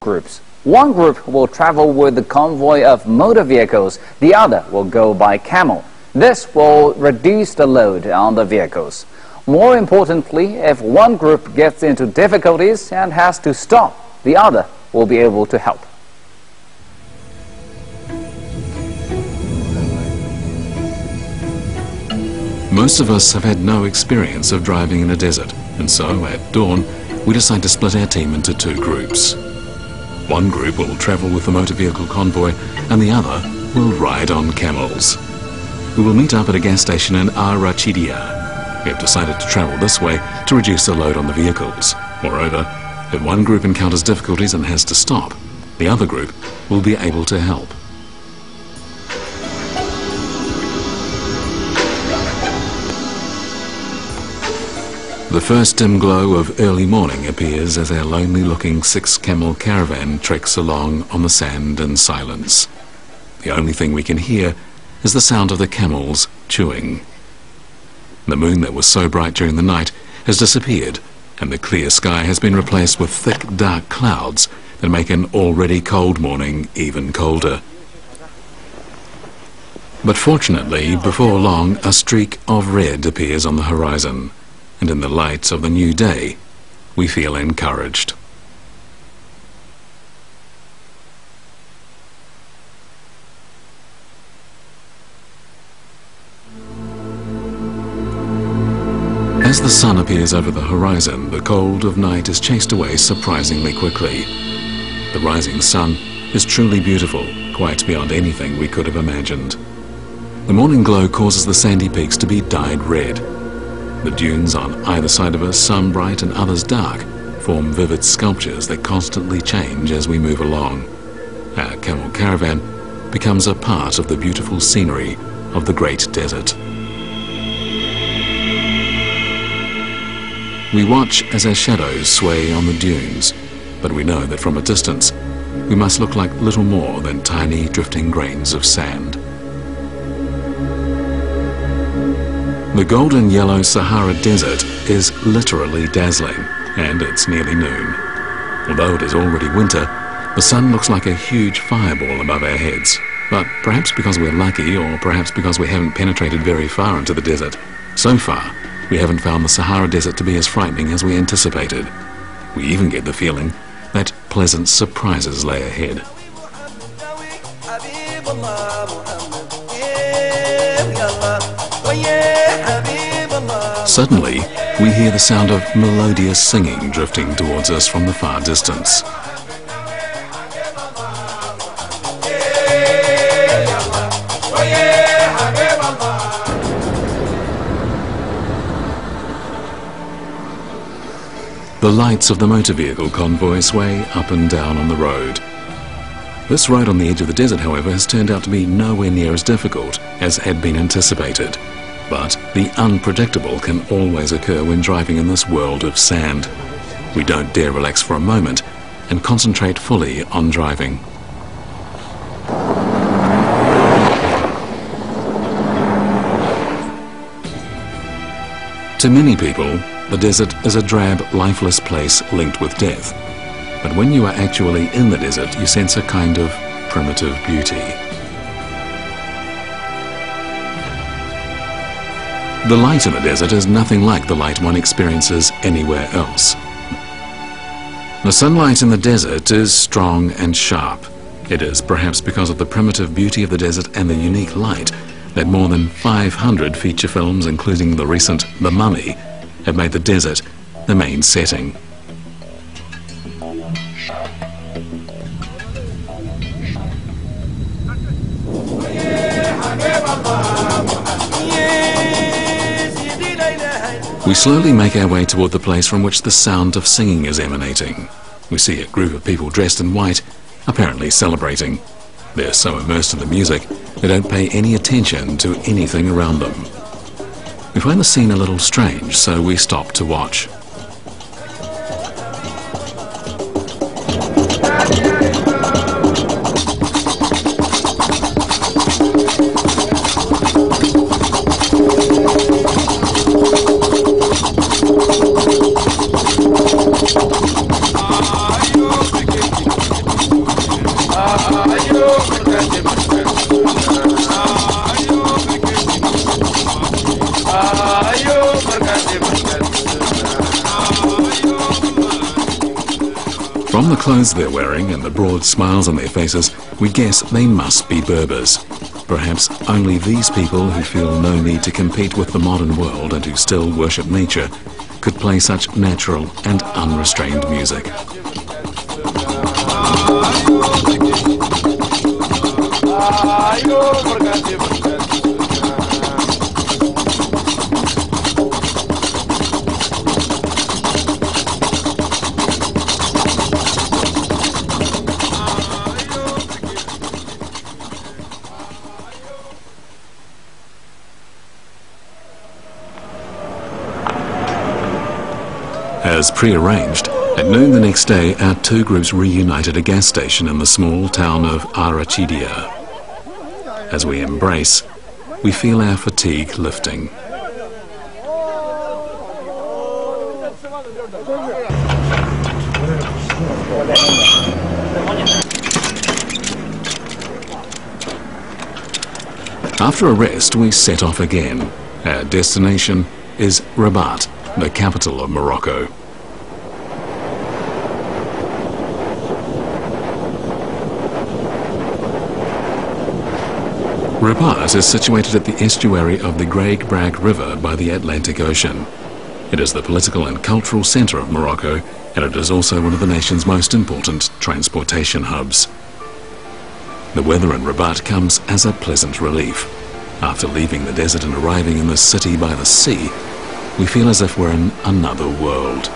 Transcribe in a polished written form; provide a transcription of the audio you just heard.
groups. One group will travel with the convoy of motor vehicles, the other will go by camel. This will reduce the load on the vehicles. More importantly, if one group gets into difficulties and has to stop, the other will be able to help. Most of us have had no experience of driving in a desert, and so at dawn we decide to split our team into two groups. One group will travel with the motor vehicle convoy and the other will ride on camels. We will meet up at a gas station in Arachidia. We have decided to travel this way to reduce the load on the vehicles. Moreover, if one group encounters difficulties and has to stop, the other group will be able to help. The first dim glow of early morning appears as our lonely-looking 6-camel caravan treks along on the sand in silence. The only thing we can hear is the sound of the camels chewing. The moon that was so bright during the night has disappeared, and the clear sky has been replaced with thick, dark clouds that make an already cold morning even colder. But fortunately, before long, a streak of red appears on the horizon. And in the light of the new day, we feel encouraged. As the sun appears over the horizon, the cold of night is chased away surprisingly quickly. The rising sun is truly beautiful, quite beyond anything we could have imagined. The morning glow causes the sandy peaks to be dyed red. The dunes on either side of us, some bright and others dark, form vivid sculptures that constantly change as we move along. Our camel caravan becomes a part of the beautiful scenery of the Great Desert. We watch as our shadows sway on the dunes, but we know that from a distance we must look like little more than tiny drifting grains of sand. The golden yellow Sahara Desert is literally dazzling, and it's nearly noon. Although it is already winter, the sun looks like a huge fireball above our heads. But perhaps because we're lucky, or perhaps because we haven't penetrated very far into the desert, so far we haven't found the Sahara Desert to be as frightening as we anticipated. We even get the feeling that pleasant surprises lay ahead. Suddenly, we hear the sound of melodious singing drifting towards us from the far distance. The lights of the motor vehicle convoy sway up and down on the road. This ride on the edge of the desert, however, has turned out to be nowhere near as difficult as had been anticipated. But the unpredictable can always occur when driving in this world of sand. We don't dare relax for a moment and concentrate fully on driving. To many people, the desert is a drab, lifeless place linked with death. But when you are actually in the desert, you sense a kind of primitive beauty. The light in the desert is nothing like the light one experiences anywhere else. The sunlight in the desert is strong and sharp. It is perhaps because of the primitive beauty of the desert and the unique light that more than 500 feature films, including the recent The Mummy, have made the desert the main setting. We slowly make our way toward the place from which the sound of singing is emanating. We see a group of people dressed in white, apparently celebrating. They're so immersed in the music, they don't pay any attention to anything around them. We find the scene a little strange, so we stop to watch. From the clothes they're wearing and the broad smiles on their faces, we guess they must be Berbers. Perhaps only these people who feel no need to compete with the modern world and who still worship nature could play such natural and unrestrained music. As pre-arranged, at noon the next day our two groups reunite at a gas station in the small town of Arachidia. As we embrace, we feel our fatigue lifting. After a rest, we set off again. Our destination is Rabat, the capital of Morocco. Rabat is situated at the estuary of the Greig Brag River by the Atlantic Ocean. It is the political and cultural centre of Morocco, and it is also one of the nation's most important transportation hubs. The weather in Rabat comes as a pleasant relief. After leaving the desert and arriving in the city by the sea, we feel as if we're in another world.